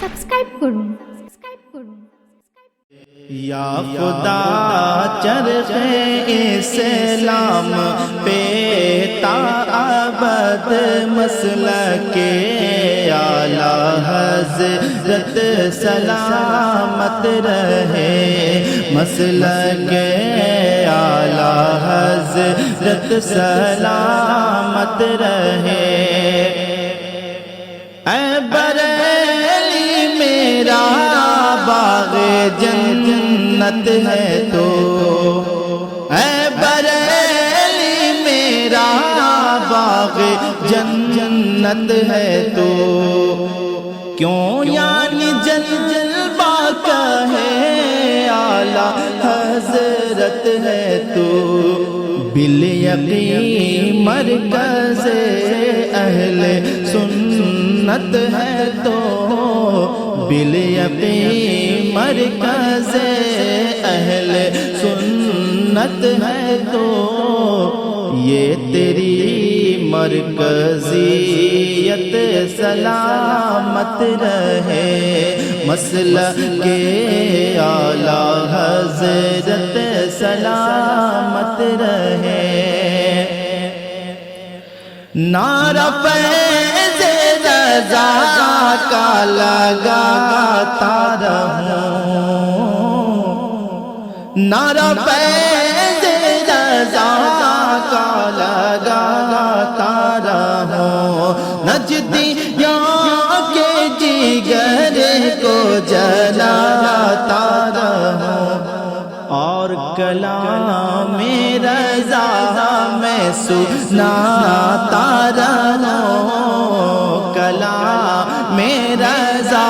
Subscribe করুন। یا خدا چرخ اسلام پہ تا ابد مسلک اعلی حضرت سلامت رہے، مسلک اعلی حضرت سلامت رہے۔ اے بریلی میرا باغ جنت ہے تو، اے بریلی میرا باغ جنت ہے تو، کیوں یعنی جلوہ کہے اعلی حضرت ہے تو، بالیقین مرکز اہل سنت ہے تو، بالیقین مرکز اہل سنت ہے تو، یہ تیری مرکزیت سلامت رہے، مسلک اعلی حضرت سلامت رہے۔ نعرہ فیض رضا کا لگاتا رہوں، نعرہ فیض رضا کا لگاتا رہوں، نجدیوں کے جگر کو جلاتا رہوں، اور کلام رضا میں سناتا رہوں، کلام رضا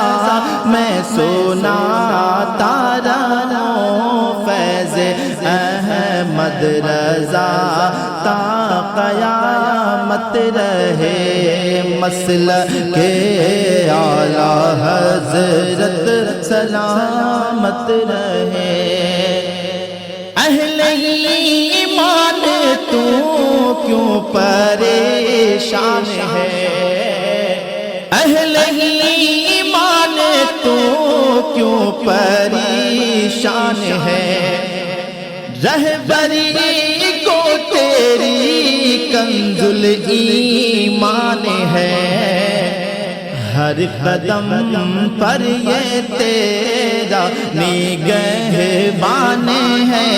میں سناتا رہوں، فیض احمد رضا تا قیامت رہے، مسلک اعلی حضرت سلامت رہے۔ اہل ایمان تو کیوں پریشان ہے، اہل ایمان تو کیوں پریشان ہے، رہبری کو تیری کنز الایمان ہے، ہر قدم پر یہ تیرا نگہبان ہے،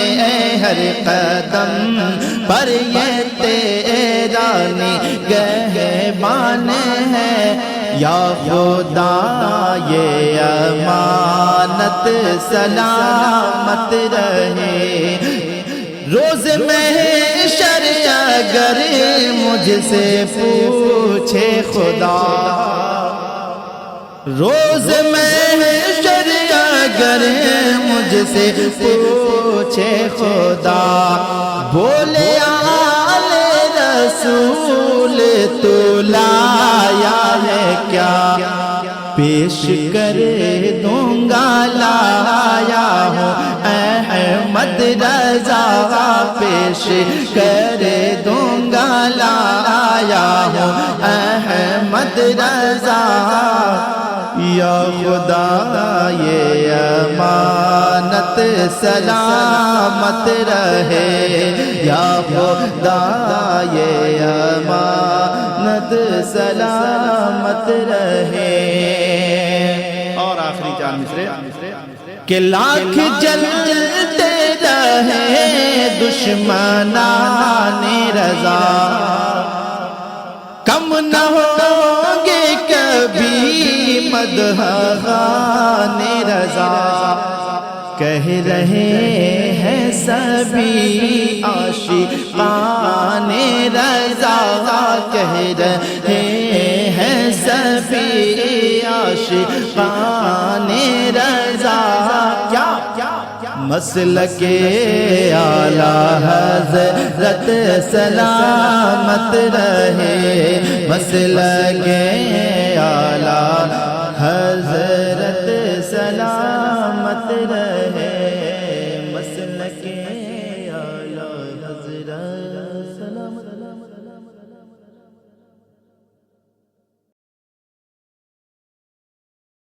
ہر قدم پر یہ تیرا نگہبان ہے، یا خدا یہ امانت سلامت رہے۔ روز محشر اگر مجھ سے پوچھے خدا، روز محشر اگر مجھ سے پوچھے خدا، بولے آل رسول تو لایا ہے کیا، پیش کر دوں گا لایا ہوں احمد رضا، پیش کر دوں گا لایا ہوں احمد رضا، یا خدا یہ امانت سلامت رہے، یا خدا یہ امانت سلامت رہے۔ اور آخری چار مصرے کہ لاکھ جلتے رہے دشمنان رضا، کم نہ ہوں گے کبھی مدح خوان رضا، کہہ رہے ہیں سبھی عاشقان رضا، کہہ رہے ہیں سبھی عاشقان رضا، کیا مسلک اعلی حضرت سلامت رہے، مسلک اعلی حضرت سلامت رہے۔